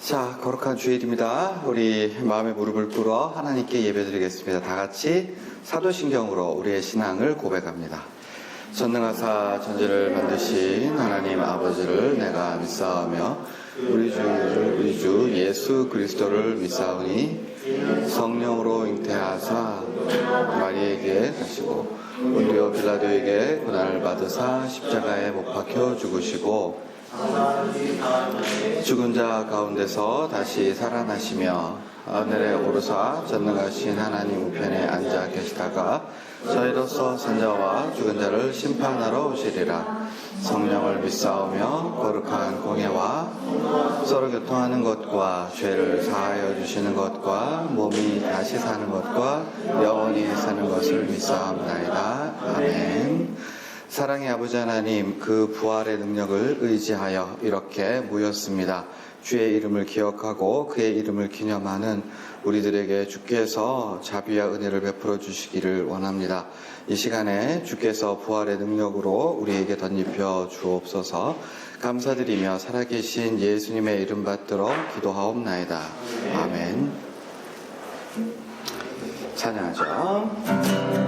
자, 거룩한 주일입니다. 우리 마음의 무릎을 꿇어 하나님께 예배드리겠습니다. 다 같이 사도신경으로 우리의 신앙을 고백합니다. 전능하사 천지를 만드신 하나님 아버지를 내가 믿사오며 우리 주 예수 그리스도를 믿사오니 성령으로 잉태하사 마리에게 가시고 본디오 빌라도에게 고난을 받으사 십자가에 못 박혀 죽으시고 죽은 자 가운데서 다시 살아나시며 하늘에 오르사 전능하신 하나님 우편에 앉아 계시다가 저희로서 산자와 죽은 자를 심판하러 오시리라. 성령을 믿사오며 거룩한 공예와 서로 교통하는 것과 죄를 사하여 주시는 것과 몸이 다시 사는 것과 영원히 사는 것을 믿사옵나이다. 아멘. 사랑의 아버지 하나님, 그 부활의 능력을 의지하여 이렇게 모였습니다. 주의 이름을 기억하고 그의 이름을 기념하는 우리들에게 주께서 자비와 은혜를 베풀어 주시기를 원합니다. 이 시간에 주께서 부활의 능력으로 우리에게 덧입혀 주옵소서. 감사드리며 살아계신 예수님의 이름 받들어 기도하옵나이다. 아멘. 찬양하죠.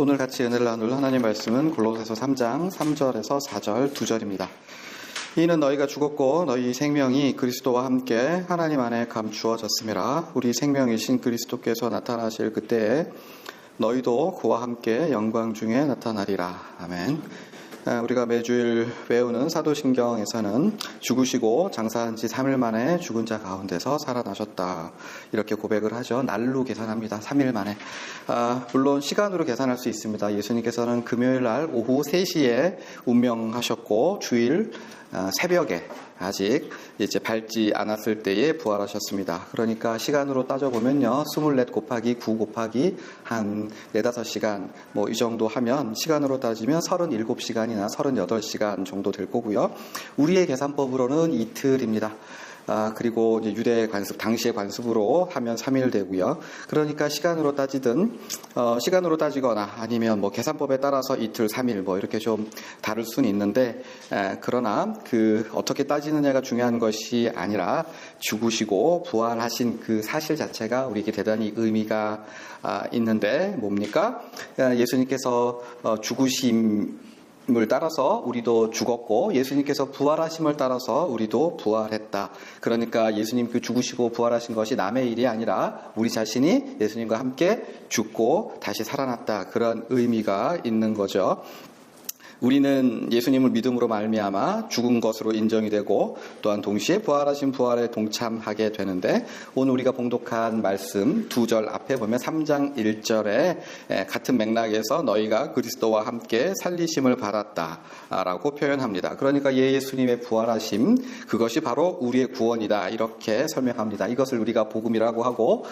오늘 같이 은혜를 나눌 하나님 말씀은 골로새서 3장 3절에서 4절 2절입니다. 이는 너희가 죽었고 너희 생명이 그리스도와 함께 하나님 안에 감추어졌음이라. 우리 생명이신 그리스도께서 나타나실 그때에 너희도 그와 함께 영광 중에 나타나리라. 아멘. 우리가 매주일 외우는 사도신경에서는 죽으시고 장사한 지 3일 만에 죽은 자 가운데서 살아나셨다, 이렇게 고백을 하죠. 날로 계산합니다. 3일 만에. 물론 시간으로 계산할 수 있습니다. 예수님께서는 금요일 날 오후 3시에 운명하셨고 주일 새벽에 아직 이제 밝지 않았을 때에 부활하셨습니다. 그러니까 시간으로 따져보면요, 24 곱하기 9 곱하기 한 4-5시간 이 정도 하면 시간으로 따지면 37시간이나 38시간 정도 될 거고요. 우리의 계산법으로는 이틀입니다. 그리고 이제 유대 관습, 당시의 관습으로 하면 3일 되고요. 그러니까 시간으로 따지거나 아니면 계산법에 따라서 이틀, 3일 이렇게 좀 다를 수는 있는데, 그러나 어떻게 따지느냐가 중요한 것이 아니라 죽으시고 부활하신 그 사실 자체가 우리에게 대단히 의미가 있는데, 뭡니까? 예수님께서 죽으심을 따라서 우리도 죽었고, 예수님께서 부활하심을 따라서 우리도 부활했다. 그러니까 예수님 죽으시고 부활하신 것이 남의 일이 아니라 우리 자신이 예수님과 함께 죽고 다시 살아났다, 그런 의미가 있는 거죠. 우리는 예수님을 믿음으로 말미암아 죽은 것으로 인정이 되고, 또한 동시에 부활하신 부활에 동참하게 되는데, 오늘 우리가 봉독한 말씀 2절 앞에 보면 3장 1절에 같은 맥락에서 너희가 그리스도와 함께 살리심을 받았다 라고 표현합니다. 그러니까 예수님의 부활하심, 그것이 바로 우리의 구원이다, 이렇게 설명합니다. 이것을 우리가 복음이라고 하고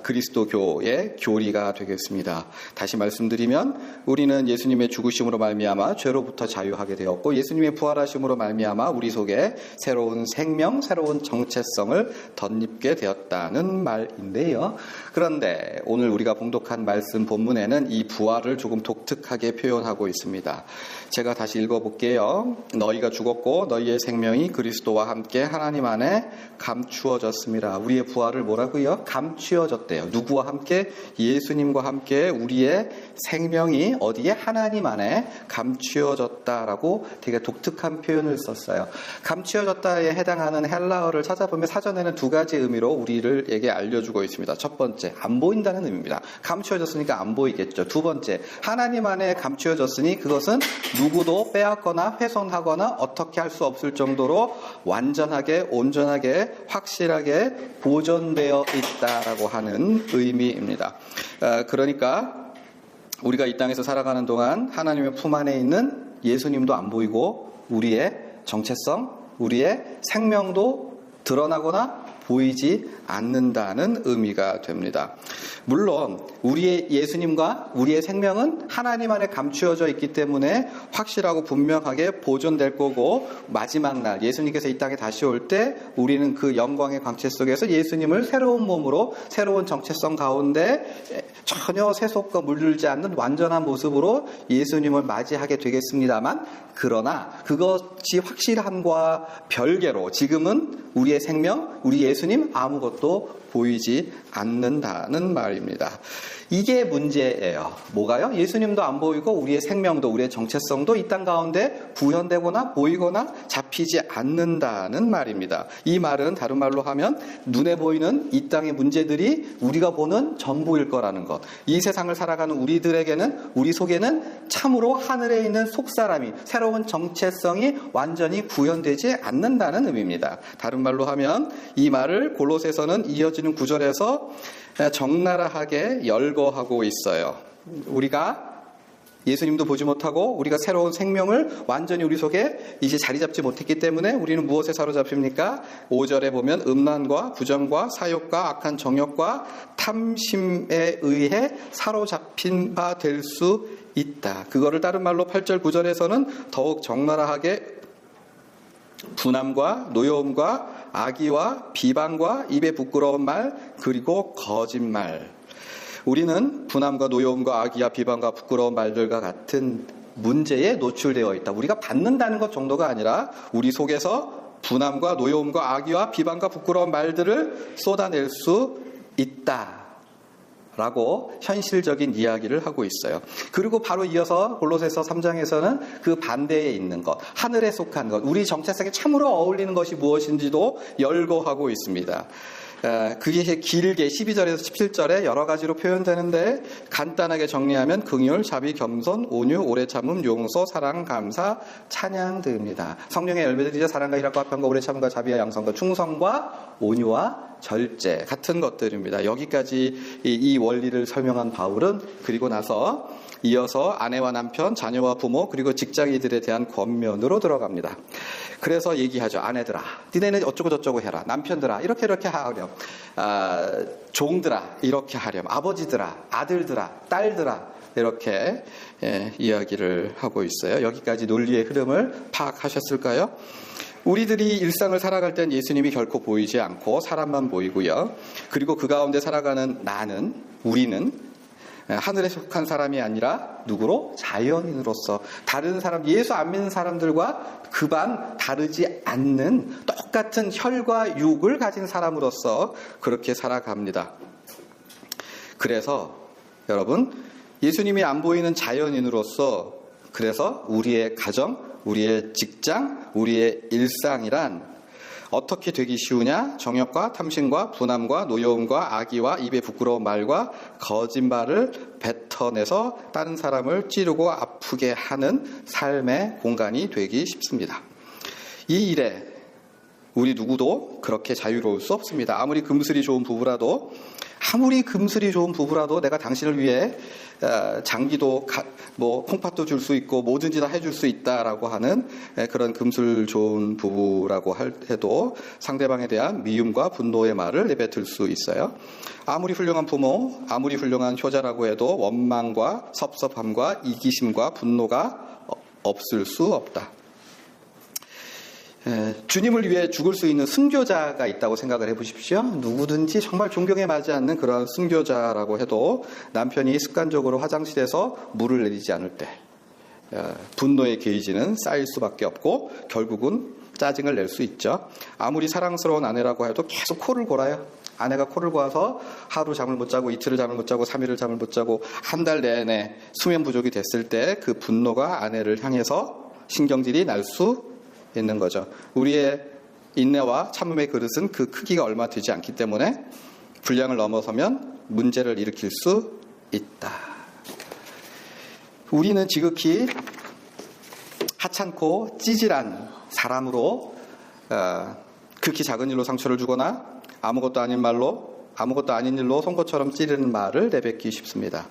그리스도교의 교리가 되겠습니다. 다시 말씀드리면, 우리는 예수님의 죽으심으로 말미암아 죄로부터 자유하게 되었고, 예수님의 부활하심으로 말미암아 우리 속에 새로운 생명, 새로운 정체성을 덧입게 되었다는 말인데요. 그런데 오늘 우리가 봉독한 말씀 본문에는 이 부활을 조금 독특하게 표현하고 있습니다. 제가 다시 읽어볼게요. 너희가 죽었고 너희의 생명이 그리스도와 함께 하나님 안에 감추어졌습니다. 우리의 부활을 뭐라고요? 감추어졌대요. 누구와 함께? 예수님과 함께 우리의 생명이 어디에? 하나님 안에 감추어졌다라고 되게 독특한 표현을 썼어요. 감추어졌다에 해당하는 헬라어를 찾아보면 사전에는 2가지 의미로 우리에게 알려주고 있습니다. 첫 번째, 안 보인다는 의미입니다. 감추어졌으니까 안 보이겠죠. 두 번째, 하나님 안에 감추어졌으니 그것은 누구도 빼앗거나 훼손하거나 어떻게 할 수 없을 정도로 완전하게, 온전하게, 확실하게 보존되어 있다라고 하는 의미입니다. 그러니까 우리가 이 땅에서 살아가는 동안 하나님의 품 안에 있는 예수님도 안 보이고, 우리의 정체성, 우리의 생명도 드러나거나 보이지 않는다는 의미가 됩니다. 물론 우리의 예수님과 우리의 생명은 하나님 안에 감추어져 있기 때문에 확실하고 분명하게 보존될 거고, 마지막 날 예수님께서 이 땅에 다시 올 때 우리는 그 영광의 광채 속에서 예수님을 새로운 몸으로, 새로운 정체성 가운데 전혀 세속과 물들지 않는 완전한 모습으로 예수님을 맞이하게 되겠습니다만, 그러나 그것이 확실함과 별개로 지금은 우리의 생명, 우리 예수님 아무것도 보이지 않는다는 말입니다. 이게 문제예요. 뭐가요? 예수님도 안 보이고 우리의 생명도, 우리의 정체성도 이 땅 가운데 구현되거나 보이거나 잡히지 않는다는 말입니다. 이 말은 다른 말로 하면 눈에 보이는 이 땅의 문제들이 우리가 보는 전부일 거라는 것. 이 세상을 살아가는 우리들에게는, 우리 속에는 참으로 하늘에 있는 속사람이, 새로운 정체성이 완전히 구현되지 않는다는 의미입니다. 다른 말로 하면 이 말을 골로새서는 이어지는 구절에서 적나라하게 열거하고 있어요. 우리가 예수님도 보지 못하고 우리가 새로운 생명을 완전히 우리 속에 이제 자리 잡지 못했기 때문에 우리는 무엇에 사로잡힙니까? 5절에 보면 음란과 부정과 사욕과 악한 정욕과 탐심에 의해 사로잡힌 바 될 수 있다. 그거를 다른 말로 8절 9절에서는 더욱 적나라하게 분함과 노여움과 악의와 비방과 입에 부끄러운 말, 그리고 거짓말. 우리는 분함과 노여움과 악의와 비방과 부끄러운 말들과 같은 문제에 노출되어 있다. 우리가 받는다는 것 정도가 아니라 우리 속에서 분함과 노여움과 악의와 비방과 부끄러운 말들을 쏟아낼 수 있다 라고 현실적인 이야기를 하고 있어요. 그리고 바로 이어서 골로새서 3장에서는 그 반대에 있는 것, 하늘에 속한 것, 우리 정체성에 참으로 어울리는 것이 무엇인지도 열거하고 있습니다. 그게 길게 12절에서 17절에 여러 가지로 표현되는데 간단하게 정리하면 긍휼, 자비, 겸손, 온유, 오래 참음, 용서, 사랑, 감사, 찬양 등입니다. 성령의 열매들이죠. 사랑과 희락과 화평과 오래 참음과 자비와 양성과 충성과 온유와 절제 같은 것들입니다. 여기까지 이 원리를 설명한 바울은 그리고 나서 이어서 아내와 남편, 자녀와 부모 그리고 직장인들에 대한 권면으로 들어갑니다. 그래서 얘기하죠. 아내들아, 니네는 어쩌고 저쩌고 해라. 남편들아, 이렇게 하렴. 종들아, 이렇게 하렴. 아버지들아, 아들들아, 딸들아, 이렇게 이야기를 하고 있어요. 여기까지 논리의 흐름을 파악하셨을까요? 우리들이 일상을 살아갈 땐 예수님이 결코 보이지 않고 사람만 보이고요. 그리고 그 가운데 살아가는 우리는 하늘에 속한 사람이 아니라 누구로? 자연인으로서 다른 사람, 예수 안 믿는 사람들과 그반 다르지 않는 똑같은 혈과 육을 가진 사람으로서 그렇게 살아갑니다. 그래서 여러분, 예수님이 안 보이는 자연인으로서 그래서 우리의 가정, 우리의 직장, 우리의 일상이란 어떻게 되기 쉬우냐? 정욕과 탐심과 분함과 노여움과 악의와 입에 부끄러운 말과 거짓말을 뱉어내서 다른 사람을 찌르고 아프게 하는 삶의 공간이 되기 쉽습니다. 이 일에 우리 누구도 그렇게 자유로울 수 없습니다. 아무리 금슬이 좋은 부부라도 내가 당신을 위해 장기도 콩팥도 줄 수 있고 뭐든지 다 해줄 수 있다라고 하는 그런 금술 좋은 부부라고 해도 상대방에 대한 미움과 분노의 말을 내뱉을 수 있어요. 아무리 훌륭한 부모, 아무리 훌륭한 효자라고 해도 원망과 섭섭함과 이기심과 분노가 없을 수 없다. 주님을 위해 죽을 수 있는 순교자가 있다고 생각을 해보십시오. 누구든지 정말 존경에 맞지 않는 그런 순교자라고 해도 남편이 습관적으로 화장실에서 물을 내리지 않을 때 분노의 게이지는 쌓일 수밖에 없고 결국은 짜증을 낼 수 있죠. 아무리 사랑스러운 아내라고 해도 계속 코를 골아요. 아내가 코를 고아서 하루 잠을 못 자고 이틀을 잠을 못 자고 3일을 잠을 못 자고 한 달 내내 수면 부족이 됐을 때 그 분노가 아내를 향해서 신경질이 날 수 있는 거죠. 우리의 인내와 참음의 그릇은 그 크기가 얼마 되지 않기 때문에 분량을 넘어서면 문제를 일으킬 수 있다. 우리는 지극히 하찮고 찌질한 사람으로 극히 작은 일로 상처를 주거나 아무것도 아닌 일로 송곳처럼 찌르는 말을 내뱉기 쉽습니다.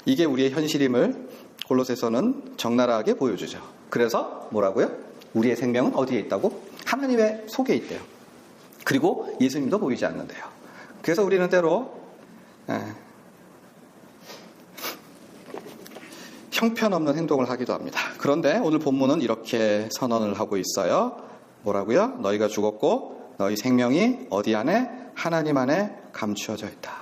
이게 우리의 현실임을 골로새서는 적나라하게 보여주죠. 그래서 뭐라고요? 우리의 생명은 어디에 있다고? 하나님의 속에 있대요. 그리고 예수님도 보이지 않는데요. 그래서 우리는 때로 형편없는 행동을 하기도 합니다. 그런데 오늘 본문은 이렇게 선언을 하고 있어요. 뭐라고요? 너희가 죽었고 너희 생명이 어디 안에? 하나님 안에 감추어져 있다.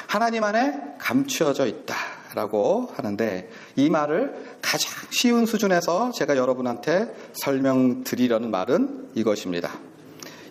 하나님 안에 감추어져 있다. 라고 하는데 이 말을 가장 쉬운 수준에서 제가 여러분한테 설명드리려는 말은 이것입니다.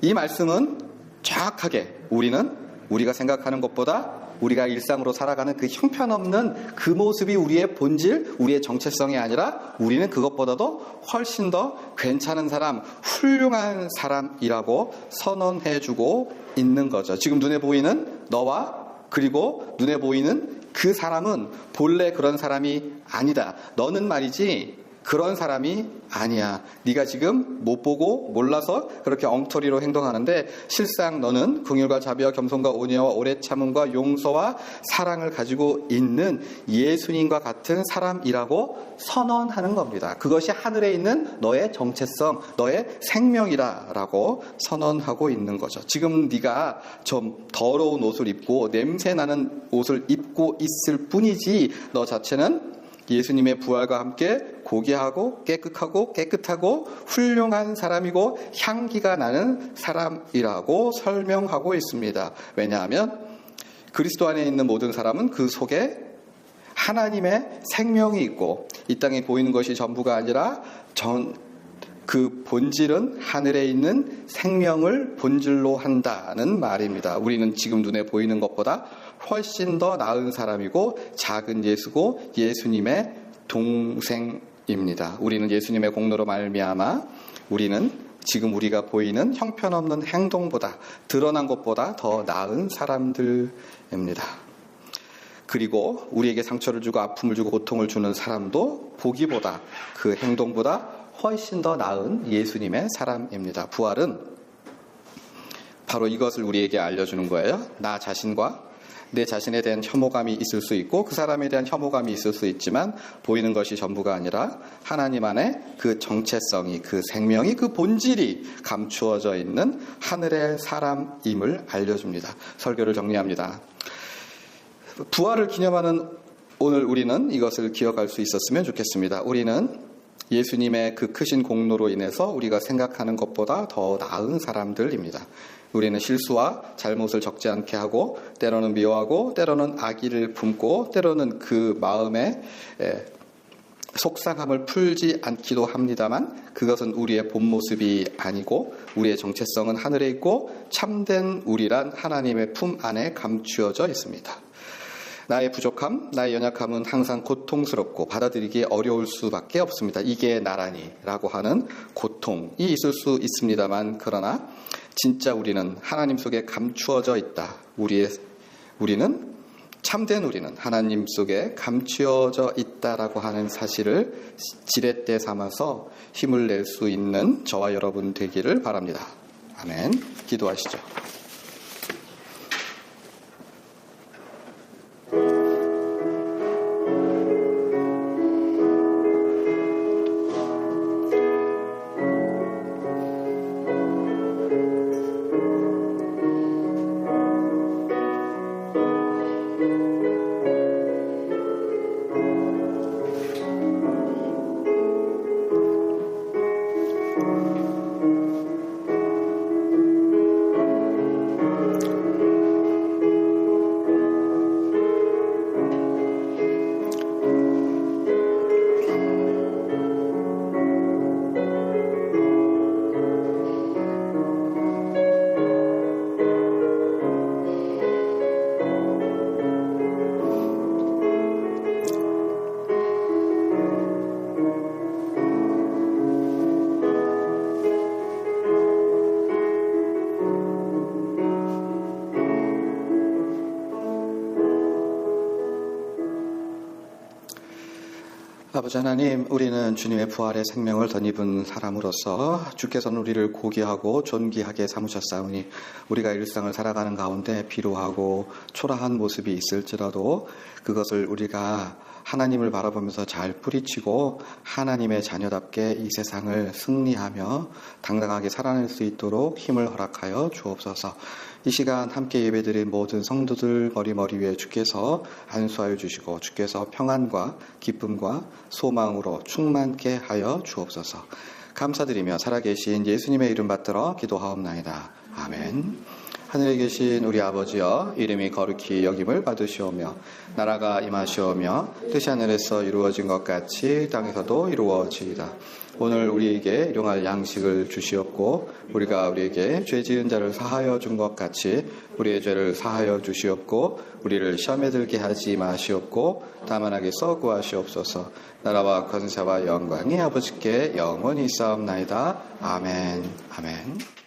이 말씀은 정확하게 우리가 생각하는 것보다 우리가 일상으로 살아가는 그 형편없는 그 모습이 우리의 본질, 우리의 정체성이 아니라 우리는 그것보다도 훨씬 더 괜찮은 사람, 훌륭한 사람이라고 선언해주고 있는 거죠. 지금 눈에 보이는 너와 그리고 눈에 보이는 그 사람은 본래 그런 사람이 아니다. 너는 말이지 그런 사람이 아니야. 네가 지금 못 보고 몰라서 그렇게 엉터리로 행동하는데 실상 너는 긍휼과 자비와 겸손과 온유와 오래 참음과 용서와 사랑을 가지고 있는 예수님과 같은 사람이라고 선언하는 겁니다. 그것이 하늘에 있는 너의 정체성, 너의 생명이라고 선언하고 있는 거죠. 지금 네가 좀 더러운 옷을 입고 냄새나는 옷을 입고 있을 뿐이지 너 자체는 예수님의 부활과 함께 고귀하고 깨끗하고 훌륭한 사람이고 향기가 나는 사람이라고 설명하고 있습니다. 왜냐하면 그리스도 안에 있는 모든 사람은 그 속에 하나님의 생명이 있고 이 땅에 보이는 것이 전부가 아니라 그 본질은 하늘에 있는 생명을 본질로 한다는 말입니다. 우리는 지금 눈에 보이는 것보다 훨씬 더 나은 사람이고 작은 예수고 예수님의 동생입니다. 우리는 예수님의 공로로 말미암아 우리는 지금 우리가 보이는 형편없는 행동보다 드러난 것보다 더 나은 사람들입니다. 그리고 우리에게 상처를 주고 아픔을 주고 고통을 주는 사람도 보기보다 그 행동보다 훨씬 더 나은 예수님의 사람입니다. 부활은 바로 이것을 우리에게 알려주는 거예요. 나 자신과 내 자신에 대한 혐오감이 있을 수 있고 그 사람에 대한 혐오감이 있을 수 있지만 보이는 것이 전부가 아니라 하나님 안에 그 정체성이, 그 생명이, 그 본질이 감추어져 있는 하늘의 사람임을 알려줍니다. 설교를 정리합니다. 부활을 기념하는 오늘 우리는 이것을 기억할 수 있었으면 좋겠습니다. 우리는 예수님의 그 크신 공로로 인해서 우리가 생각하는 것보다 더 나은 사람들입니다. 우리는 실수와 잘못을 적지 않게 하고 때로는 미워하고 때로는 악의를 품고 때로는 그 마음에 속상함을 풀지 않기도 합니다만 그것은 우리의 본 모습이 아니고 우리의 정체성은 하늘에 있고 참된 우리란 하나님의 품 안에 감추어져 있습니다. 나의 부족함, 나의 연약함은 항상 고통스럽고 받아들이기 어려울 수밖에 없습니다. 이게 나라니라고 하는 고통이 있을 수 있습니다만 그러나 진짜 우리는 하나님 속에 감추어져 있다. 우리는 참된 우리는 하나님 속에 감추어져 있다라고 하는 사실을 지렛대 삼아서 힘을 낼 수 있는 저와 여러분 되기를 바랍니다. 아멘. 기도하시죠. 아버지 하나님, 우리는 주님의 부활의 생명을 덧입은 사람으로서 주께서는 우리를 고귀하고 존귀하게 삼으셨사오니 우리가 일상을 살아가는 가운데 비루하고 초라한 모습이 있을지라도 그것을 우리가 하나님을 바라보면서 잘 뿌리치고 하나님의 자녀답게 이 세상을 승리하며 당당하게 살아낼 수 있도록 힘을 허락하여 주옵소서. 이 시간 함께 예배드린 모든 성도들 머리 위에 주께서 안수하여 주시고 주께서 평안과 기쁨과 소망으로 충만케 하여 주옵소서. 감사드리며 살아계신 예수님의 이름 받들어 기도하옵나이다. 아멘. 하늘에 계신 우리 아버지여, 이름이 거룩히 여김을 받으시오며 나라가 임하시오며 뜻이 하늘에서 이루어진 것 같이 땅에서도 이루어지이다. 오늘 우리에게 일용할 양식을 주시옵고 우리가 우리에게 죄 지은 자를 사하여 준 것 같이 우리의 죄를 사하여 주시옵고 우리를 시험에 들게 하지 마시옵고 다만 악에서 구하시옵소서. 나라와 권세와 영광이 아버지께 영원히 있사옵나이다. 아멘. 아멘.